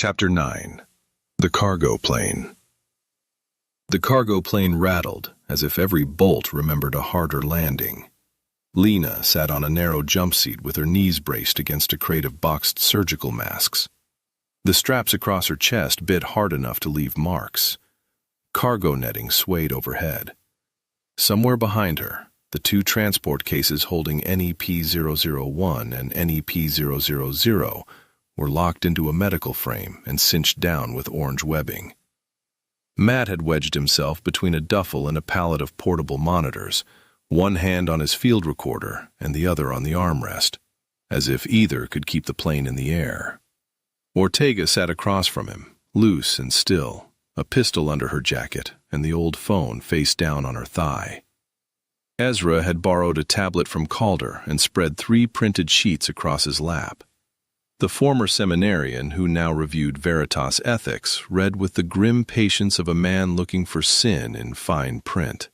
Chapter 9. The Cargo Plane. The cargo plane rattled, as if every bolt remembered a harder landing. Lena sat on a narrow jump seat with her knees braced against a crate of boxed surgical masks. The straps across her chest bit hard enough to leave marks. Cargo netting swayed overhead. Somewhere behind her, the two transport cases holding NEP-001 and NEP-000 were locked into a medical frame and cinched down with orange webbing. Matt had wedged himself between a duffel and a pallet of portable monitors, one hand on his field recorder and the other on the armrest, as if either could keep the plane in the air. Ortega sat across from him, loose and still, a pistol under her jacket and the old phone face down on her thigh. Ezra had borrowed a tablet from Calder and spread 3 printed sheets across his lap. The former seminarian, who now reviewed Veritas ethics, read with the grim patience of a man looking for sin in fine print.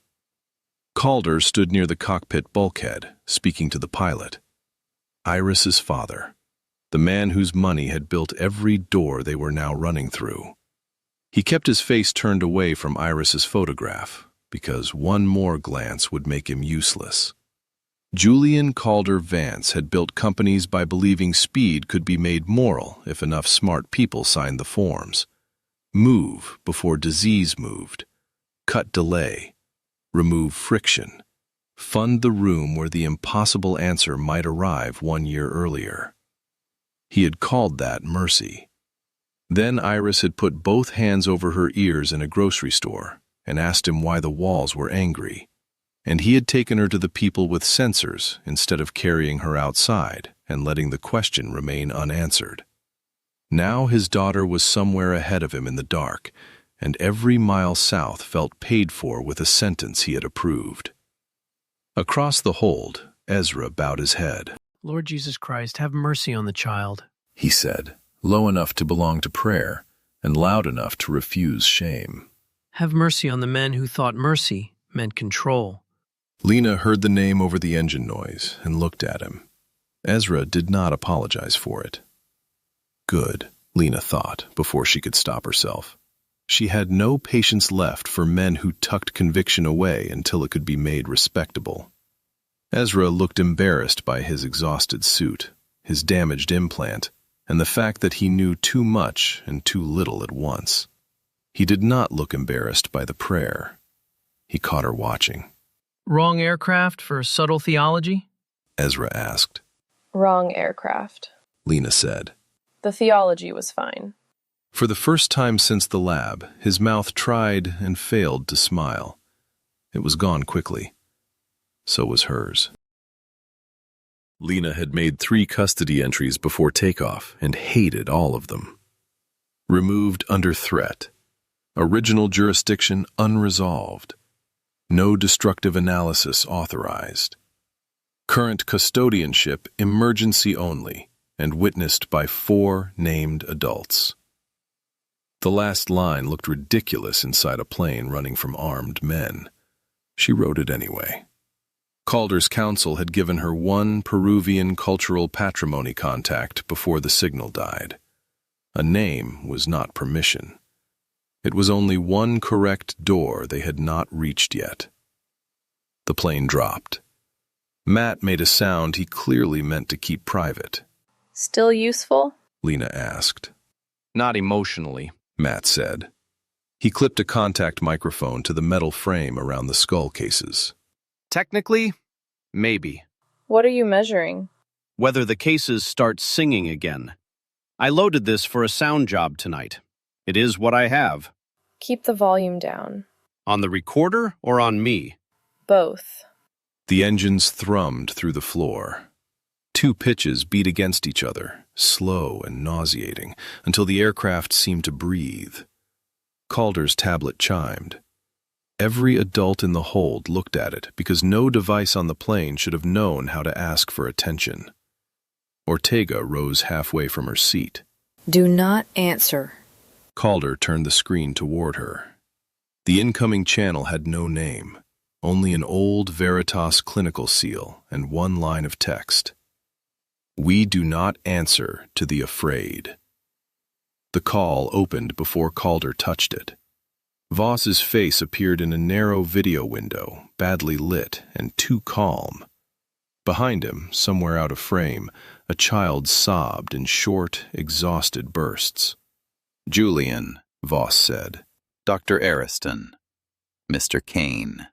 Calder stood near the cockpit bulkhead, speaking to the pilot. Iris's father, the man whose money had built every door they were now running through. He kept his face turned away from Iris's photograph, because one more glance would make him useless. Julian Calder Vance had built companies by believing speed could be made moral if enough smart people signed the forms. Move before disease moved. Cut delay. Remove friction. Fund the room where the impossible answer might arrive 1 year earlier. He had called that mercy. Then Iris had put both hands over her ears in a grocery store and asked him why the walls were angry. And he had taken her to the people with sensors instead of carrying her outside and letting the question remain unanswered. Now his daughter was somewhere ahead of him in the dark, and every mile south felt paid for with a sentence he had approved. Across the hold, Ezra bowed his head. "Lord Jesus Christ, have mercy on the child," he said, low enough to belong to prayer and loud enough to refuse shame. "Have mercy on the men who thought mercy meant control." Lena heard the name over the engine noise and looked at him. Ezra did not apologize for it. Good, Lena thought, before she could stop herself. She had no patience left for men who tucked conviction away until it could be made respectable. Ezra looked embarrassed by his exhausted suit, his damaged implant, and the fact that he knew too much and too little at once. He did not look embarrassed by the prayer. He caught her watching. "Wrong aircraft for subtle theology?" Ezra asked. "Wrong aircraft," Lena said. "The theology was fine." For the first time since the lab, his mouth tried and failed to smile. It was gone quickly. So was hers. Lena had made 3 custody entries before takeoff and hated all of them. Removed under threat. Original jurisdiction unresolved. No destructive analysis authorized. Current custodianship emergency only, and witnessed by 4 named adults. The last line looked ridiculous inside a plane running from armed men. She wrote it anyway. Calder's counsel had given her 1 Peruvian cultural patrimony contact before the signal died. A name was not permission. It was only 1 correct door they had not reached yet. The plane dropped. Matt made a sound he clearly meant to keep private. "Still useful?" Lena asked. "Not emotionally," Matt said. He clipped a contact microphone to the metal frame around the skull cases. "Technically, maybe. "What are you measuring?" Whether the cases start singing again. I loaded this for a sound job tonight. It is what I have." "Keep the volume down." On the recorder or on me? "Both." The engines thrummed through the floor. 2 pitches beat against each other, slow and nauseating, until the aircraft seemed to breathe. Calder's tablet chimed. Every adult in the hold looked at it because no device on the plane should have known how to ask for attention. Ortega rose halfway from her seat. "Do not answer." Calder turned the screen toward her. The incoming channel had no name, only an old Veritas clinical seal and 1 line of text. "We do not answer to the afraid." The call opened before Calder touched it. Voss's face appeared in a narrow video window, badly lit and too calm. Behind him, somewhere out of frame, a child sobbed in short, exhausted bursts. "Julian," Voss said. "Dr. Ariston. Mr. Kane."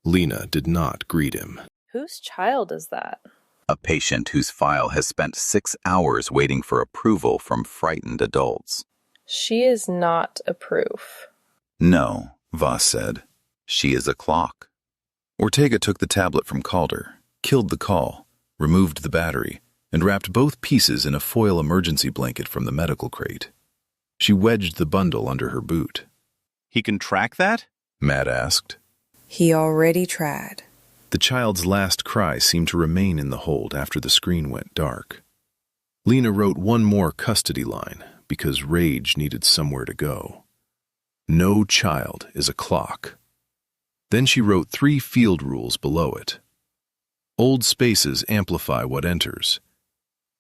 Lena did not greet him. Whose child is that? "A patient whose file has spent 6 hours waiting for approval from frightened adults." She is not a proof. "No," Voss said. "She is a clock." Ortega took the tablet from Calder, killed the call, removed the battery, and wrapped both pieces in a foil emergency blanket from the medical crate. She wedged the bundle under her boot. He can track that? Matt asked. He already tried. The child's last cry seemed to remain in the hold after the screen went dark. Lena wrote one more custody line because rage needed somewhere to go. No child is a clock. Then she wrote 3 field rules below it. Old spaces amplify what enters.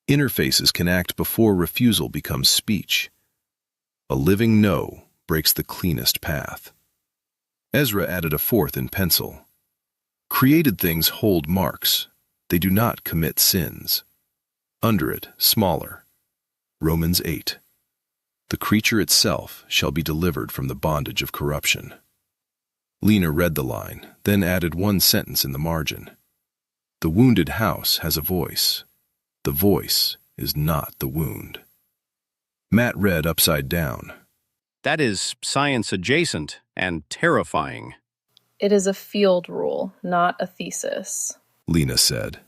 Interfaces can act before refusal becomes speech. A living no breaks the cleanest path. Ezra added a 4th in pencil. Created things hold marks. They do not commit sins. Under it, smaller. Romans 8. The creature itself shall be delivered from the bondage of corruption. Lena read the line, then added 1 sentence in the margin. The wounded house has a voice. The voice is not the wound. Matt read upside down. That is science adjacent and terrifying. It is a field rule, not a thesis. Lena said.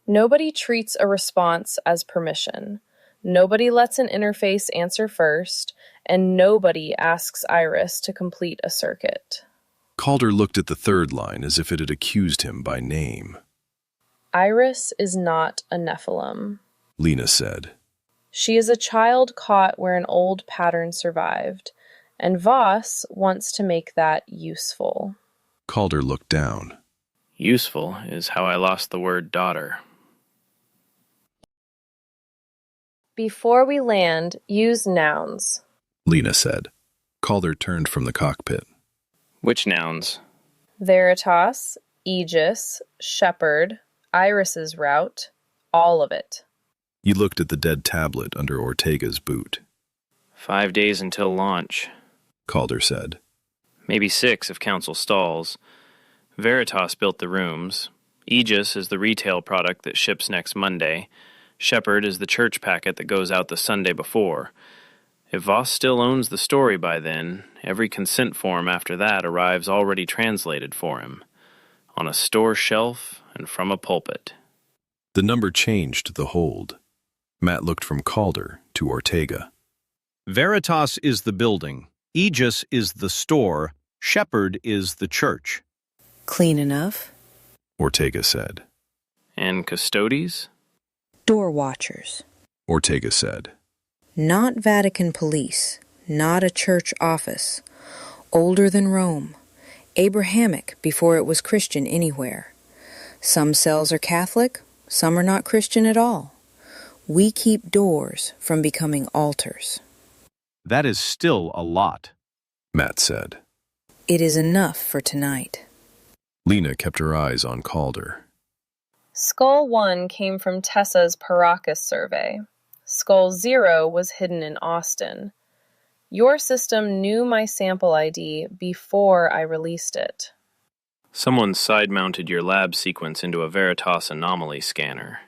Nobody treats a response as permission. Nobody lets an interface answer first, and nobody asks Iris to complete a circuit. Calder looked at the 3rd line as if it had accused him by name. Iris is not a Nephilim, Lena said. She is a child caught where an old pattern survived, and Voss wants to make that useful. Calder looked down. Useful is how I lost the word daughter. Before we land, use nouns. Lena said. Calder turned from the cockpit. Which nouns? Veritas, Aegis, Shepherd, Iris's route, all of it. He looked at the dead tablet under Ortega's boot. 5 days until launch. Calder said. Maybe 6 if Council stalls. Veritas built the rooms. Aegis is the retail product that ships next Monday. Shepherd is the church packet that goes out the Sunday before. If Voss still owns the story by then, every consent form after that arrives already translated for him, on a store shelf and from a pulpit. The number changed the hold. Matt looked from Calder to Ortega. Veritas is the building. Aegis is the store. Shepherd is the church. Clean enough. Ortega said. And custodies? Door watchers. Ortega said. Not Vatican police. Not a church office. Older than Rome. Abrahamic before it was Christian anywhere. Some cells are Catholic, some are not Christian at all. We keep doors from becoming altars. That is still a lot, Matt said. It is enough for tonight. Lena kept her eyes on Calder. Skull 1 came from Tessa's Paracas survey. Skull 0 was hidden in Austin. Your system knew my sample ID before I released it. Someone side-mounted your lab sequence into a Veritas anomaly scanner.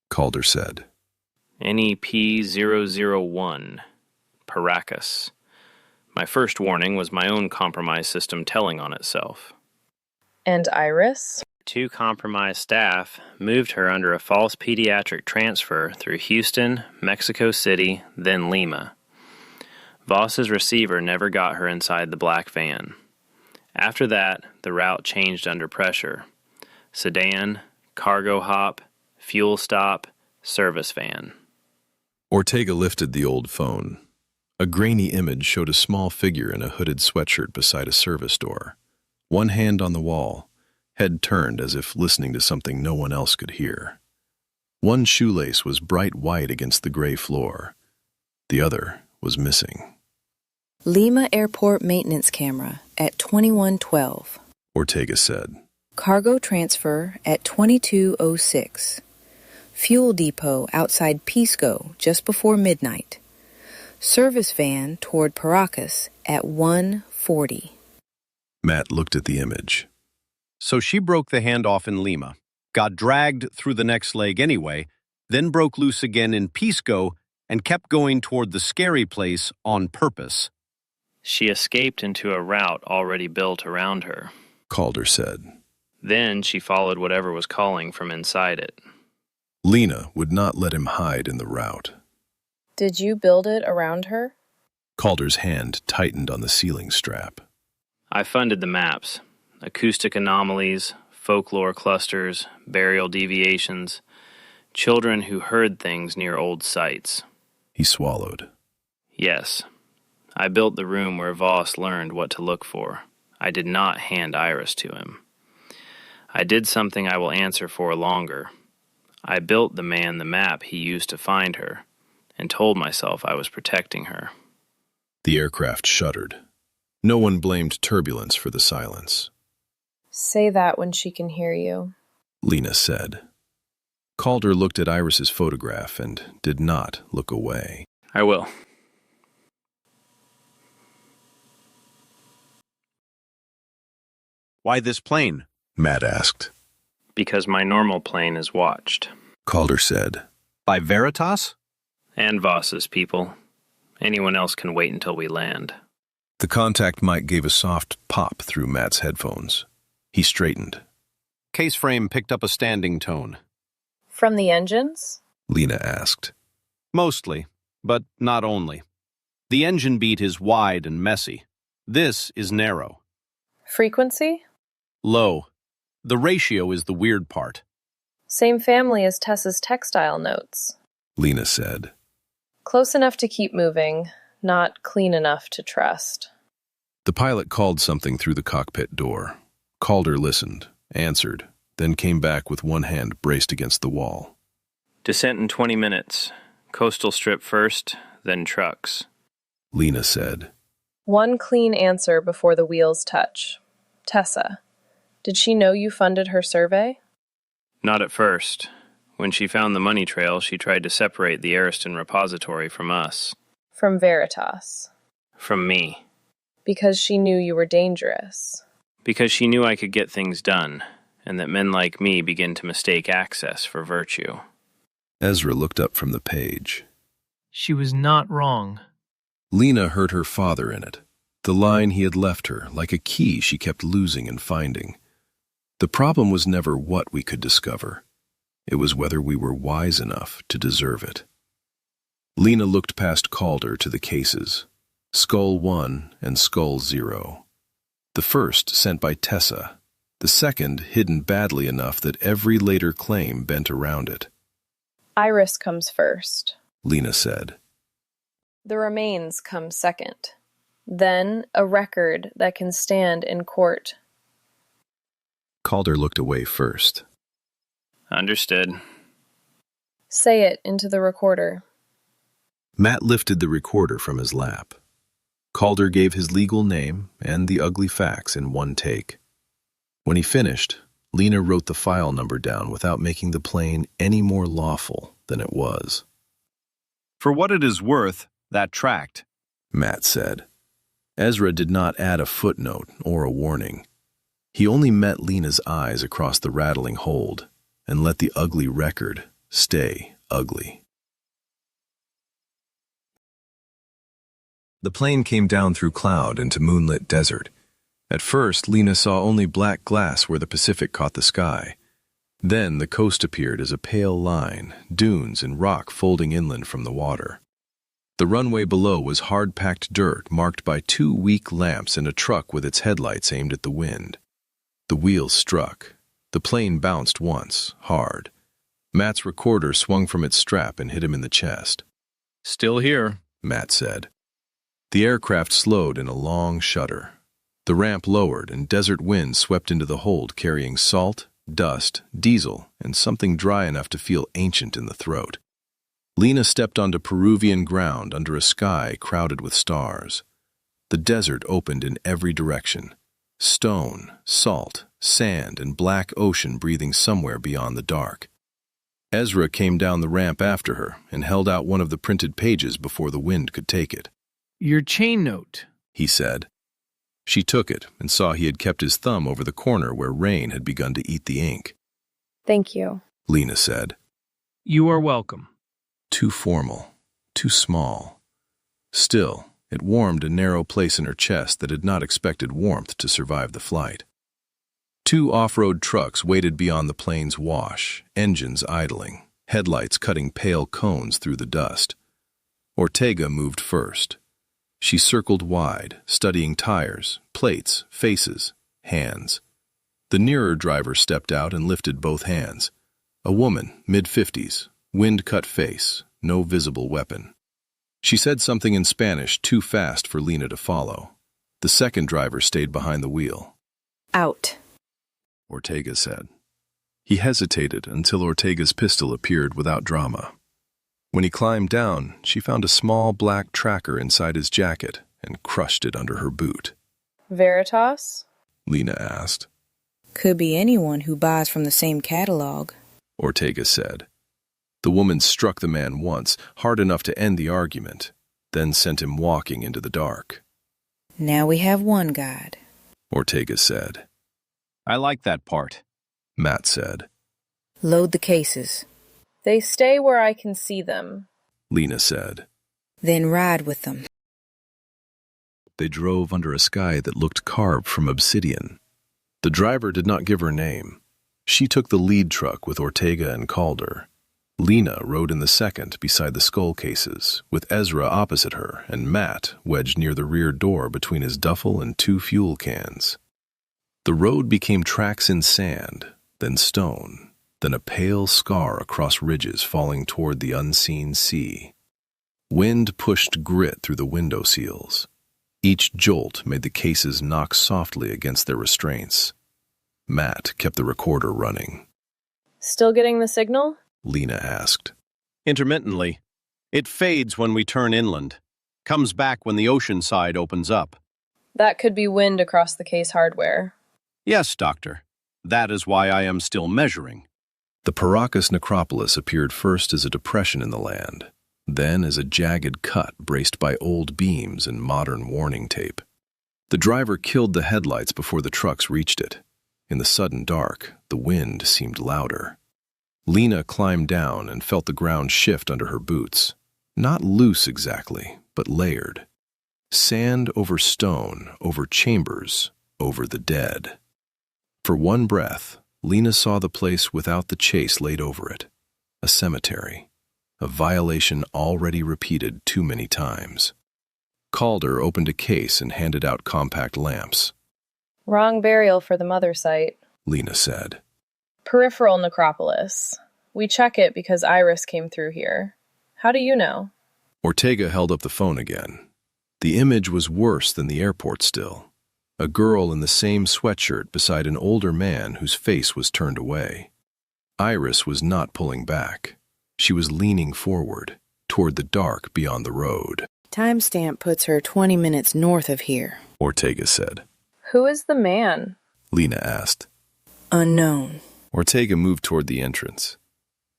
Calder said. NEP-001. Paracas. My first warning was my own compromised system telling on itself. And Iris? 2 compromised staff moved her under a false pediatric transfer through Houston, Mexico City, then Lima. Voss's receiver never got her inside the black van. After that, the route changed under pressure. Sedan, cargo hop, fuel stop, service van. Ortega lifted the old phone. A grainy image showed a small figure in a hooded sweatshirt beside a service door. One hand on the wall, head turned as if listening to something no one else could hear. One shoelace was bright white against the gray floor. The other was missing. Lima Airport maintenance camera at 2112. Ortega said. Cargo transfer at 2206. Fuel depot outside Pisco just before midnight. Service van toward Paracas at 1:40. Matt looked at the image. So she broke the handoff in Lima, got dragged through the next leg anyway, then broke loose again in Pisco and kept going toward the scary place on purpose. She escaped into a route already built around her. Calder said. Then she followed whatever was calling from inside it. Lena would not let him hide in the route. Did you build it around her? Calder's hand tightened on the ceiling strap. I funded the maps, acoustic anomalies, folklore clusters, burial deviations, children who heard things near old sites. He swallowed. Yes, I built the room where Voss learned what to look for. I did not hand Iris to him. I did something I will answer for longer. I built the man the map he used to find her, and told myself I was protecting her. The aircraft shuddered. No one blamed turbulence for the silence. Say that when she can hear you, Lena said. Calder looked at Iris's photograph and did not look away. I will. Why this plane? Matt asked. Because my normal plane is watched. Calder said. By Veritas? And Voss's people. Anyone else can wait until we land. The contact mic gave a soft pop through Matt's headphones. He straightened. Case frame picked up a standing tone. From the engines? Lena asked. Mostly, but not only. The engine beat is wide and messy. This is narrow. Frequency? Low. The ratio is the weird part. Same family as Tessa's textile notes. Lena said. Close enough to keep moving, not clean enough to trust. The pilot called something through the cockpit door. Calder listened, answered, then came back with one hand braced against the wall. Descent in 20 minutes. Coastal strip first, then trucks. Lena said. One clean answer before the wheels touch. Tessa, did she know you funded her survey? Not at first. When she found the money trail, she tried to separate the Ariston repository from us. From Veritas. From me. Because she knew you were dangerous. Because she knew I could get things done, and that men like me begin to mistake access for virtue. Ezra looked up from the page. She was not wrong. Lena heard her father in it, the line he had left her, like a key she kept losing and finding. The problem was never what we could discover. It was whether we were wise enough to deserve it. Lena looked past Calder to the cases, Skull 1 and Skull 0. The first sent by Tessa, the second hidden badly enough that every later claim bent around it. Iris comes first, Lena said. The remains come second. Then a record that can stand in court. Calder looked away first. Understood. Say it into the recorder. Matt lifted the recorder from his lap. Calder gave his legal name and the ugly facts in one take. When he finished, Lena wrote the file number down without making the plane any more lawful than it was. For what it is worth, that tracked, Matt said. Ezra did not add a footnote or a warning. He only met Lena's eyes across the rattling hold and let the ugly record stay ugly. The plane came down through cloud into moonlit desert. At first, Lena saw only black glass where the Pacific caught the sky. Then the coast appeared as a pale line, dunes and rock folding inland from the water. The runway below was hard-packed dirt marked by 2 weak lamps and a truck with its headlights aimed at the wind. The wheels struck. The plane bounced once, hard. Matt's recorder swung from its strap and hit him in the chest. Still here, Matt said. The aircraft slowed in a long shudder. The ramp lowered and desert winds swept into the hold carrying salt, dust, diesel, and something dry enough to feel ancient in the throat. Lena stepped onto Peruvian ground under a sky crowded with stars. The desert opened in every direction. Stone, salt, sand, and black ocean breathing somewhere beyond the dark. Ezra came down the ramp after her and held out one of the printed pages before the wind could take it. Your chain note, he said. She took it and saw he had kept his thumb over the corner where rain had begun to eat the ink. Thank you, Lena said. You are welcome. Too formal, too small. Still, it warmed a narrow place in her chest that had not expected warmth to survive the flight. 2 off-road trucks waited beyond the plane's wash, engines idling, headlights cutting pale cones through the dust. Ortega moved first. She circled wide, studying tires, plates, faces, hands. The nearer driver stepped out and lifted both hands. A woman, mid-50s, wind-cut face, no visible weapon. She said something in Spanish too fast for Lena to follow. The second driver stayed behind the wheel. Out, Ortega said. He hesitated until Ortega's pistol appeared without drama. When he climbed down, she found a small black tracker inside his jacket and crushed it under her boot. Veritas? Lena asked. Could be anyone who buys from the same catalog, Ortega said. The woman struck the man once, hard enough to end the argument, then sent him walking into the dark. Now we have one guide, Ortega said. I like that part, Matt said. Load the cases, They stay where I can see them, Lena said. then ride with them. They drove under a sky that looked carved from obsidian. The driver did not give her name. She took the lead truck with Ortega and Calder. Lena rode in the second beside the skull cases, with Ezra opposite her and Matt wedged near the rear door between his duffel and 2 fuel cans. The road became tracks in sand, then stone, then a pale scar across ridges falling toward the unseen sea. Wind pushed grit through the window seals. Each jolt made the cases knock softly against their restraints. Matt kept the recorder running. Still getting the signal? Lena asked. Intermittently. It fades when we turn inland. Comes back when the ocean side opens up. That could be wind across the case hardware. Yes, Doctor. That is why I am still measuring. The Paracas necropolis appeared first as a depression in the land, then as a jagged cut braced by old beams and modern warning tape. The driver killed the headlights before the trucks reached it. In the sudden dark, the wind seemed louder. Lena climbed down and felt the ground shift under her boots. Not loose exactly, but layered. Sand over stone, over chambers, over the dead. For one breath, Lena saw the place without the chase laid over it. A cemetery. A violation already repeated too many times. Calder opened a case and handed out compact lamps. Wrong burial for the mother site. Lena said. Peripheral necropolis. We check it because Iris came through here. How do you know? Ortega held up the phone again. The image was worse than the airport still. A girl in the same sweatshirt beside an older man whose face was turned away. Iris was not pulling back. She was leaning forward, toward the dark beyond the road. Timestamp puts her 20 minutes north of here, Ortega said. Who is the man? Lena asked. Unknown. Ortega moved toward the entrance.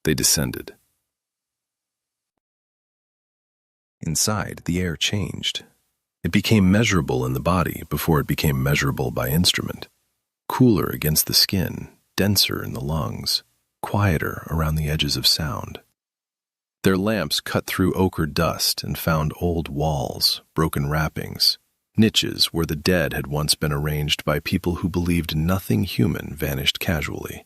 They descended. Inside, the air changed. It became measurable in the body before it became measurable by instrument. Cooler against the skin, denser in the lungs, quieter around the edges of sound. Their lamps cut through ochre dust and found old walls, broken wrappings, niches where the dead had once been arranged by people who believed nothing human vanished casually.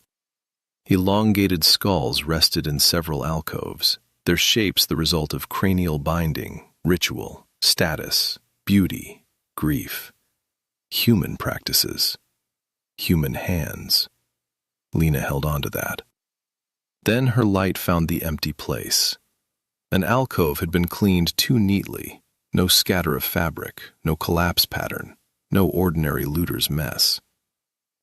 Elongated skulls rested in several alcoves, their shapes the result of cranial binding, ritual, status, beauty, grief. Human practices. Human hands. Lena held on to that. Then her light found the empty place. An alcove had been cleaned too neatly. No scatter of fabric, no collapse pattern, no ordinary looter's mess.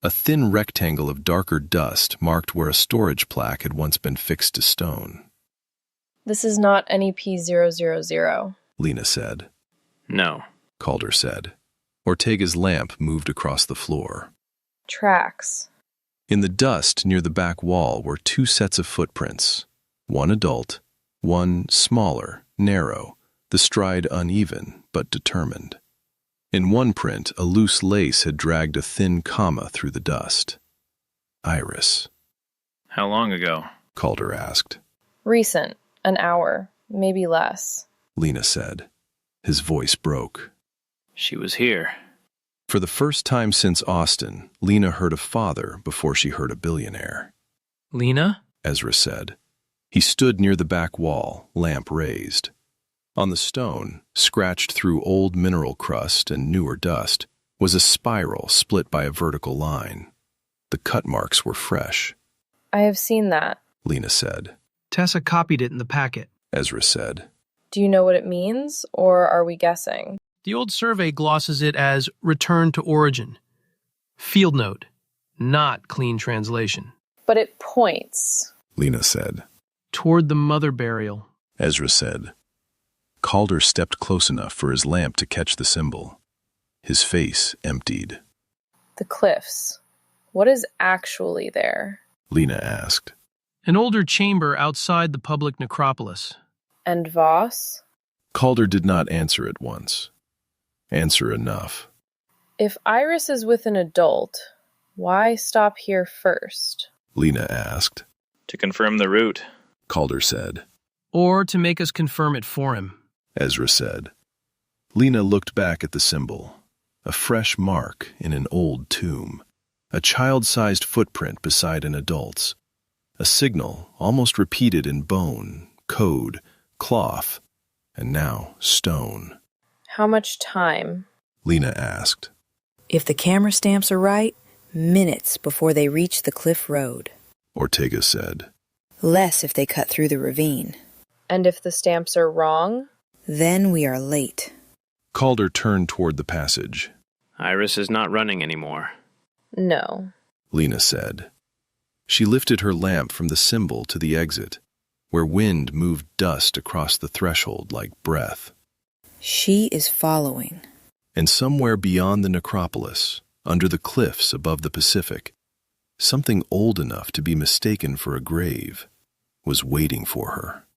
A thin rectangle of darker dust marked where a storage plaque had once been fixed to stone. This is not NEP 000. Lena said. No. Calder said. Ortega's lamp moved across the floor. Tracks. In the dust near the back wall were 2 sets of footprints, one adult, one smaller, narrow, the stride uneven but determined. In one print, a loose lace had dragged a thin comma through the dust. Iris. How long ago? Calder asked. Recent. An hour. Maybe less. Lena said. His voice broke. She was here. For the first time since Austin, Lena heard a father before she heard a billionaire. Lena? Ezra said. He stood near the back wall, lamp raised. On the stone, scratched through old mineral crust and newer dust, was a spiral split by a vertical line. The cut marks were fresh. I have seen that, Lena said. Tessa copied it in the packet. Ezra said. Do you know what it means, or are we guessing? The old survey glosses it as return to origin. Field note, not clean translation. But it points. Lena said. Toward the mother burial. Ezra said. Calder stepped close enough for his lamp to catch the symbol. His face emptied. The cliffs. What is actually there? Lena asked. An older chamber outside the public necropolis. And Voss? Calder did not answer at once. Answer enough. If Iris is with an adult, why stop here first? Lena asked. To confirm the route, Calder said. Or to make us confirm it for him. Ezra said. Lena looked back at the symbol. A fresh mark in an old tomb. A child-sized footprint beside an adult's. A signal almost repeated in bone, code, cloth, and now stone. How much time? Lena asked. If the camera stamps are right, minutes before they reach the cliff road. Ortega said. Less if they cut through the ravine. And if the stamps are wrong? Then we are late. Calder turned toward the passage. Iris is not running anymore. No. Lena said. She lifted her lamp from the symbol to the exit, where wind moved dust across the threshold like breath. She is following. And somewhere beyond the necropolis, under the cliffs above the Pacific, something old enough to be mistaken for a grave was waiting for her.